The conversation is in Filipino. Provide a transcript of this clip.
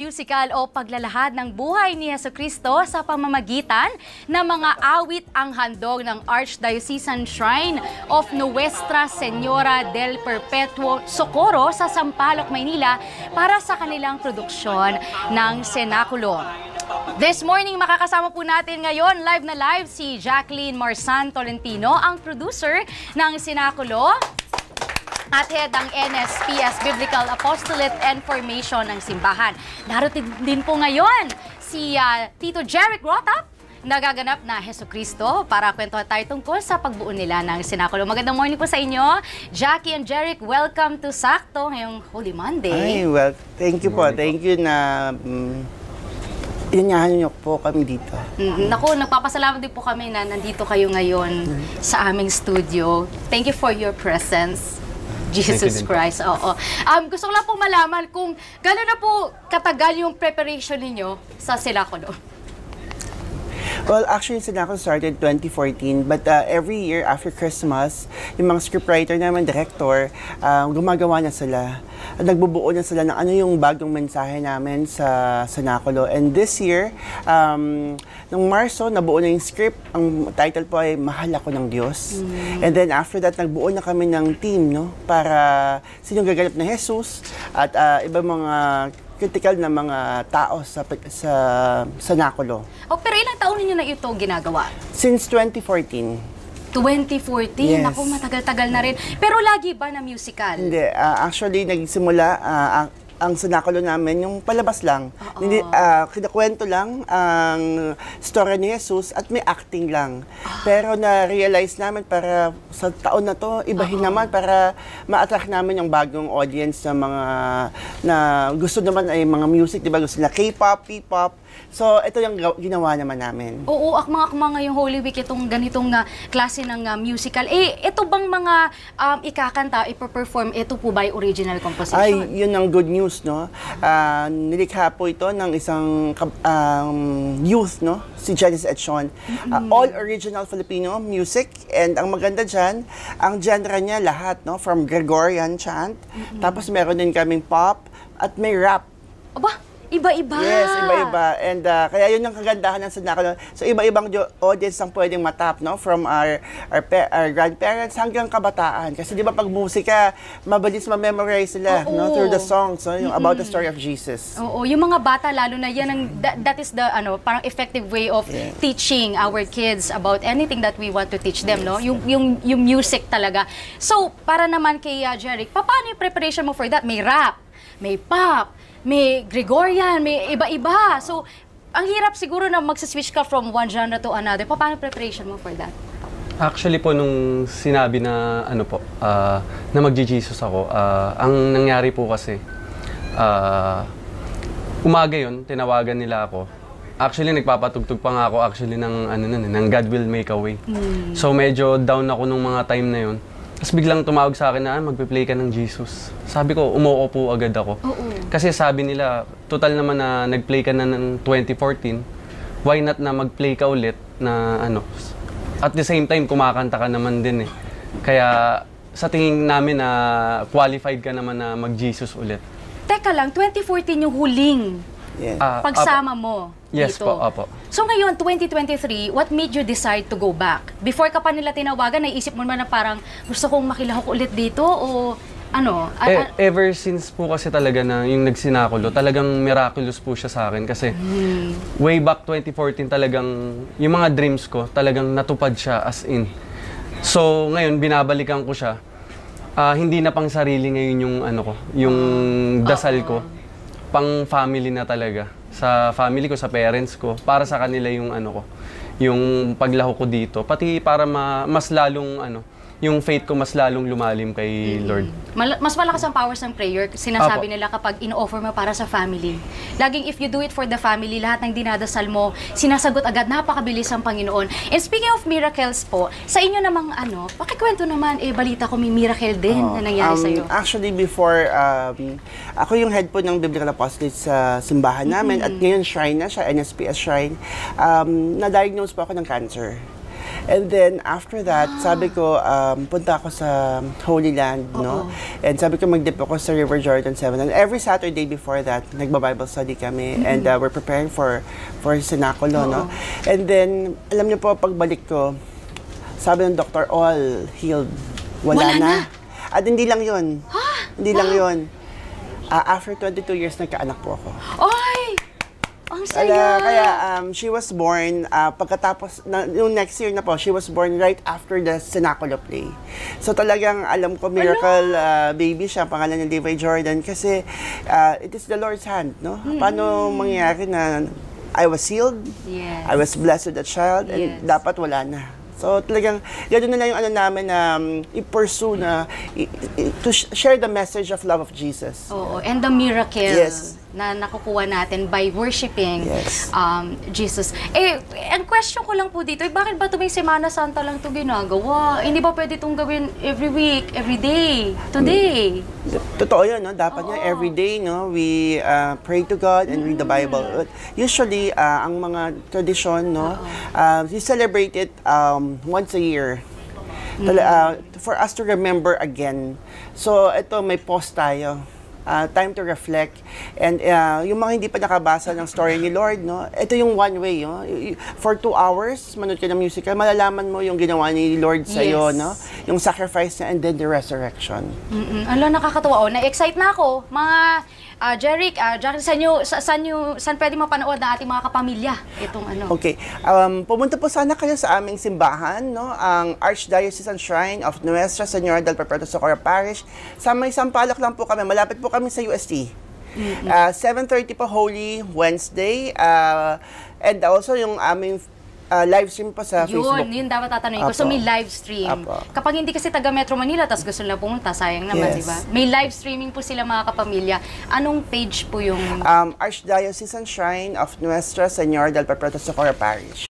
Musical o paglalahad ng buhay ni Jesucristo sa pamamagitan ng mga awit ang handog ng Archdiocesan Shrine of Nuestra Señora del Perpetuo Socorro sa Sampaloc, Maynila para sa kanilang produksyon ng senakulo. This morning, makakasama po natin ngayon, live na live, si Jacqueline Marsan Tolentino, ang producer ng senakulo at head ng NSPS Biblical Apostolate and Formation ng simbahan. Darating din po ngayon si Tito Jeric Rotap, nagaganap na Jesucristo, para kwentuhan tayo tungkol sa pagbuo nila ng senakulo. Magandang morning po sa inyo, Jackie and Jeric. Welcome to Sakto ngayong Holy Monday. Ay, well, thank you po. Thank you na inanyahan niyo po kami dito. Naku, nagpapasalamat din po kami na nandito kayo ngayon sa aming studio. Thank you for your presence. Jesus Christ, oo. Gusto ko lang po malaman kung gano'n na po katagal yung preparation ninyo sa senakulo. Well, actually, senakulo started 2014, but every year after Christmas, yung mga scriptwriter naman, director, gumagawa na sila. Nagbubuo na sila ng ano yung bagong mensahe namin sa senakulo. And this year, nung Marso, nabuo na yung script. Ang title po ay Mahal Ako ng Diyos. And then after that, nagbuo na kami ng team, no? Para sinong gaganap na Jesus at iba mga critical na mga tao sa senakulo. Oh, pero ilang taon ninyo na ito ginagawa? Since 2014. 2014? Yes. Naku, matagal-tagal na rin. Pero lagi ba na musical? Hindi. Actually, nagsimula ang senakulo namin, yung palabas lang. Kinakwento lang ang story ni Jesus at may acting lang. Pero na-realize namin para sa taon na to, ibahin naman para ma-attract namin yung bagong audience na mga na gusto naman ay mga music, di ba? Gusto na K-pop, P-pop. So, ito yung ginawa naman namin. Oo, akma-akma ngayong Holy Week itong ganitong klase ng musical. Eh, ito bang mga ikakanta, iperform, ito po ba yung original composition? Ay, yun ang good news, no? Nilikha po ito ng isang youth, no? Si Janice et Sean. All original Filipino music. And ang maganda dyan, ang genre niya lahat, no? From Gregorian chant. Tapos meron din kaming pop at may rap. Aba! Iba-iba. Yes, iba-iba. And kaya yun ang kagandahan ng senakulo. So iba-ibang audience ang pwedeng matap, no? From our grandparents hanggang kabataan. Kasi di ba pag musika, mabilis ma-memorize sila, no? Through the songs, no? Yung about the story of Jesus. Oo, yung mga bata lalo na yan, that is the parang effective way of teaching our kids about anything that we want to teach them, no? Yung music talaga. So, para naman kay Jeric, paano yung preparation mo for that? May rap, may pop, may Gregorian, may iba-iba. So, ang hirap siguro na mag-switch ka from one genre to another. Paano preparation mo for that? Actually po, nung sinabi na, na mag-Jesus ako, ang nangyari po kasi, umaga yun, tinawagan nila ako. Actually, nagpapatugtog pa nga ako ng God Will Make a Way. So, medyo down ako nung mga time na yun. Tapos biglang tumawag sa akin na, magpe-play ka ng Jesus. Sabi ko, umuo po agad ako. Kasi sabi nila, total naman na nag-play ka na ng 2014, why not na mag-play ka ulit na at the same time, kumakanta ka naman din eh. Kaya sa tingin namin na qualified ka naman na mag-Jesus ulit. Teka lang, 2014 yung huling pagsama mo yes dito. Po, opo. So ngayon, 2023, what made you decide to go back? Before ka pa nila tinawagan, naisip mo naman na parang gusto kong makilahok ulit dito o ano? Ever since po kasi talaga na yung nagsenakulo, talagang miraculous po siya sa akin kasi way back 2014 talagang yung mga dreams ko talagang natupad siya as in. So ngayon, binabalikan ko siya. Hindi na pang sarili ngayon yung yung dasal ko. Pang family na talaga. Sa family ko, sa parents ko, para sa kanila yung yung paglaho ko dito. Pati para mas lalong yung faith ko mas lalong lumalim kay Lord. Mas malakas ang powers ng prayer, sinasabi nila kapag in-offer mo para sa family. Laging if you do it for the family, lahat ng dinadasal mo, sinasagot agad, napakabilis ang Panginoon. And speaking of miracles po, sa inyo namang pakikwento naman, balita ko may miracle din na nangyari sa'yo. Actually, before, ako yung head po ng Biblical Apostolate sa simbahan namin at ngayon shrine na siya, NSPS Shrine. Na-diagnose po ako ng cancer. And then, after that, sabi ko, punta ako sa Holy Land, no? And sabi ko, mag-dip ako sa River Jordan 7. And every Saturday before that, nagba-Bible study kami. And we're preparing for Sinakulo, no? And then, alam niyo po, pagbalik ko, sabi ng doktor, all healed. Wala na. At hindi lang yun. Hindi lang yun. After 22 years, nagkaanak po ako. Ay! Ang saya! Kaya she was born, pagkatapos, yung next year na po, she was born right after the Sinakulo play. So talagang alam ko, miracle baby siya, pangalan niya Levi Jordan, kasi it is the Lord's hand, no? Paano mangyayari na I was healed, I was blessed with a child, and dapat wala na. So talagang, gano'n na lang yung ano namin na i-pursue na, to share the message of love of Jesus. Oo, and the miracle na nakukuha natin by worshiping Jesus. Ang question ko lang po dito, bakit ba tuwing Semana Santa lang ito ginagawa? Hindi ba pwede itong gawin every week, every day, today? Totoo yun, no? Dapat nga every day, no? We pray to God and read the Bible. Usually, ang mga tradisyon, no? We celebrate it once a year. For us to remember again. So, ito, may pause tayo. Time to reflect. And yung mga hindi pa nakabasa ng story ni Lord, no? Ito yung one way, no? For 2 hours, manood ka ng musical, malalaman mo yung ginawa ni Lord sa'yo, no? Yung sacrifice niya and then the resurrection. Ala, nakakatuwa. Na-excite na ako. Mga Jeric, Jackie, saan pwede mapanood na ating mga kapamilya itong ano? Okay. Pumunta po sana kayo sa aming simbahan, no? Ang Archdiocesan Shrine of Nuestra Señora del Perpetuo Socorro Parish. Sa may Sampaloc lang po kami. Malapit po kami sa UST. 7:30 po Holy Wednesday. And also yung aming live stream po sa Facebook. Yun dapat tatanungin ko. So may live stream. Kapag hindi kasi taga Metro Manila, tapos gusto nila pumunta, sayang naman, di ba? May live streaming po sila mga kapamilya. Anong page po yung... Archdiocesan Shrine of Nuestra Señora del Perpetuo Socorro Parish.